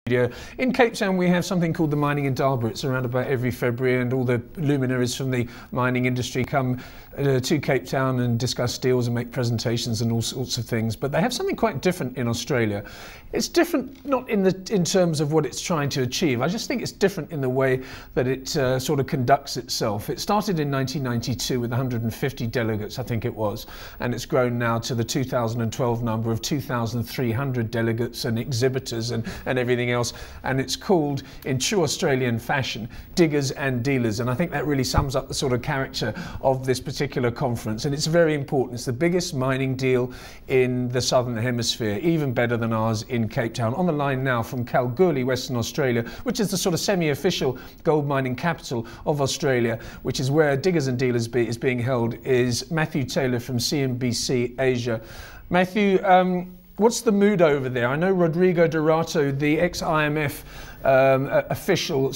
In Cape Town, we have something called the Mining Indaba. It's around about every February, and all the luminaries from the mining industry come to Cape Town and discuss deals and make presentations and all sorts of things. But they have something quite different in Australia. It's different not in terms of what it's trying to achieve. I just think it's different in the way that it sort of conducts itself. It started in 1992 with 150 delegates, I think it was, and it's grown now to the 2012 number of 2,300 delegates and exhibitors and everything else. And it's called, in true Australian fashion, Diggers and Dealers. And I think that really sums up the sort of character of this particular conference. And it's very important. It's the biggest mining deal in the Southern Hemisphere, even better than ours in Cape Town. On the line now from Kalgoorlie, Western Australia, which is the sort of semi-official gold mining capital of Australia, which is where Diggers and Dealers is being held, is Matthew Taylor from CNBC Asia. Matthew, what's the mood over there? I know Rodrigo Dorato, the ex-IMF official,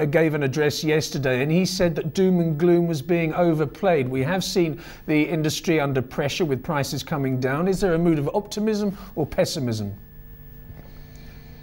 gave an address yesterday, and he said that doom and gloom was being overplayed. We have seen the industry under pressure with prices coming down. Is there a mood of optimism or pessimism?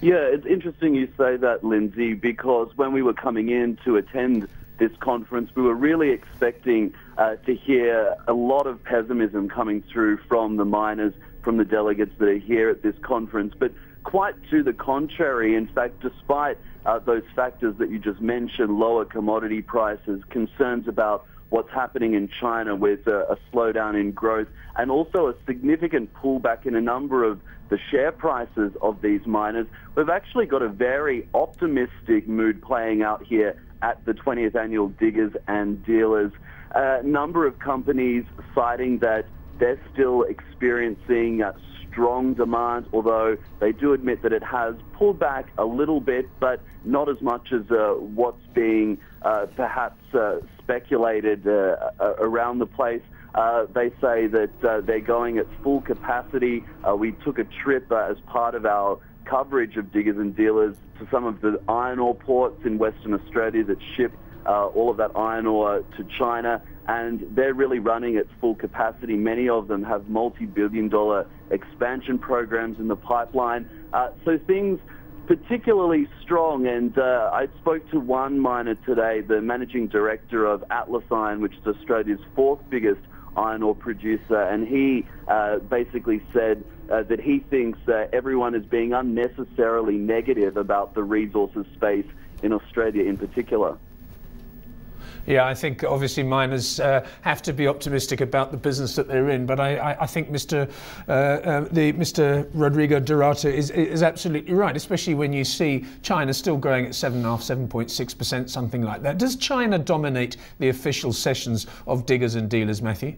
Yeah, it's interesting you say that, Lindsay, because when we were coming in to attend this conference, we were really expecting to hear a lot of pessimism coming through from the miners, from the delegates that are here at this conference, but quite to the contrary. In fact, despite those factors that you just mentioned, lower commodity prices, concerns about what's happening in China with a slowdown in growth, and also a significant pullback in a number of the share prices of these miners, we've actually got a very optimistic mood playing out here at the 20th Annual Diggers and Dealers. A number of companies citing that they're still experiencing strong demand, although they do admit that it has pulled back a little bit, but not as much as what's being perhaps speculated around the place. They say that they're going at full capacity. We took a trip as part of our coverage of Diggers and Dealers to some of the iron ore ports in Western Australia that ship all of that iron ore to China, and they're really running at full capacity. Many of them have multi-billion-dollar expansion programs in the pipeline. So things particularly strong, and I spoke to one miner today, the managing director of Atlas Iron, which is Australia's fourth biggest iron ore producer, and he basically said that he thinks everyone is being unnecessarily negative about the resources space in Australia in particular. Yeah, I think obviously miners have to be optimistic about the business that they're in, but I think Mr. Rodrigo Dorato is absolutely right, especially when you see China still growing at 7.5%, 7.6%, something like that. Does China dominate the official sessions of Diggers and Dealers, Matthew?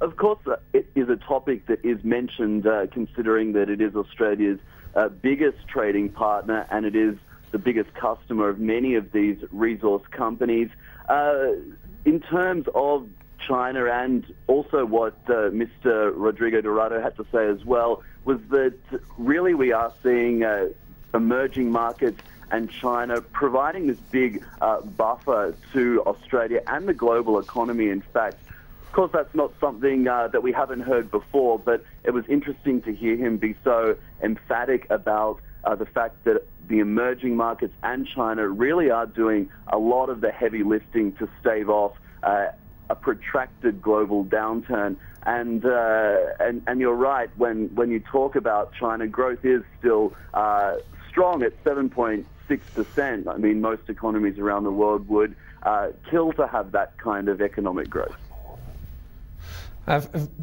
Of course, it is a topic that is mentioned, considering that it is Australia's biggest trading partner, and it is the biggest customer of many of these resource companies. In terms of China, and also what Mr. Rodrigo Dorato had to say as well, was that really we are seeing emerging markets and China providing this big buffer to Australia and the global economy. In fact, of course, that's not something that we haven't heard before, but it was interesting to hear him be so emphatic about the fact that the emerging markets and China really are doing a lot of the heavy lifting to stave off a protracted global downturn. And you're right, when you talk about China, growth is still strong at 7.6%. I mean, most economies around the world would kill to have that kind of economic growth.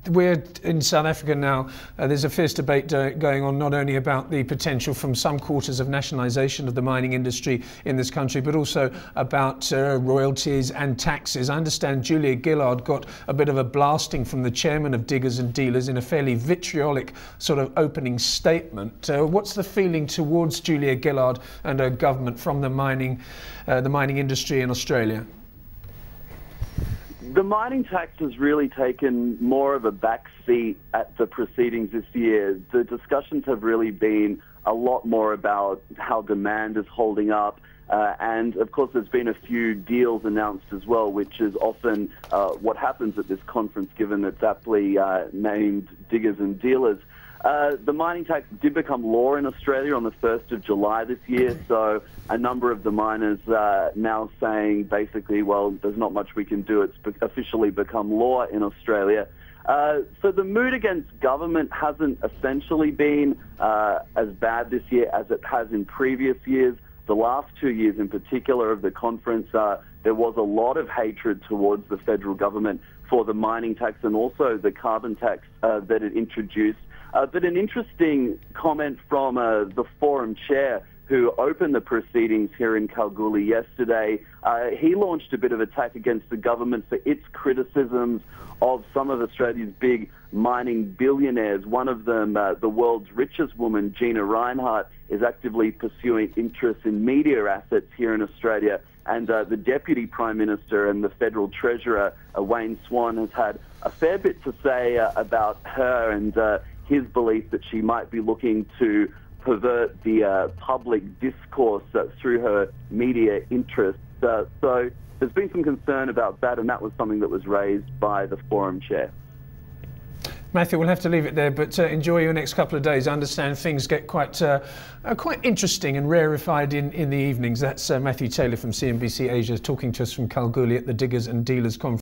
We're in South Africa now. There's a fierce debate going on, not only about the potential from some quarters of nationalisation of the mining industry in this country, but also about royalties and taxes. I understand Julia Gillard got a bit of a blasting from the chairman of Diggers and Dealers in a fairly vitriolic sort of opening statement. What's the feeling towards Julia Gillard and her government from the mining industry in Australia? The mining tax has really taken more of a back seat at the proceedings this year. The discussions have really been a lot more about how demand is holding up. And of course, there's been a few deals announced as well, which is often what happens at this conference, given it's aptly named Diggers and Dealers. The mining tax did become law in Australia on the 1st of July this year, so a number of the miners are now saying basically, well, there's not much we can do. It's officially become law in Australia. So the mood against government hasn't essentially been as bad this year as it has in previous years. The last 2 years in particular of the conference, there was a lot of hatred towards the federal government for the mining tax and also the carbon tax that it introduced. But an interesting comment from the forum chair who opened the proceedings here in Kalgoorlie yesterday, he launched a bit of attack against the government for its criticisms of some of Australia's big mining billionaires. One of them, the world's richest woman, Gina Rinehart, is actively pursuing interests in media assets here in Australia. And the Deputy Prime Minister and the Federal Treasurer, Wayne Swan, has had a fair bit to say about her and his belief that she might be looking to pervert the public discourse through her media interests. So there's been some concern about that, and that was something that was raised by the forum chair. Matthew, we'll have to leave it there, but enjoy your next couple of days. I understand things get quite interesting and rarefied in the evenings. That's Matthew Taylor from CNBC Asia talking to us from Kalgoorlie at the Diggers and Dealers Conference.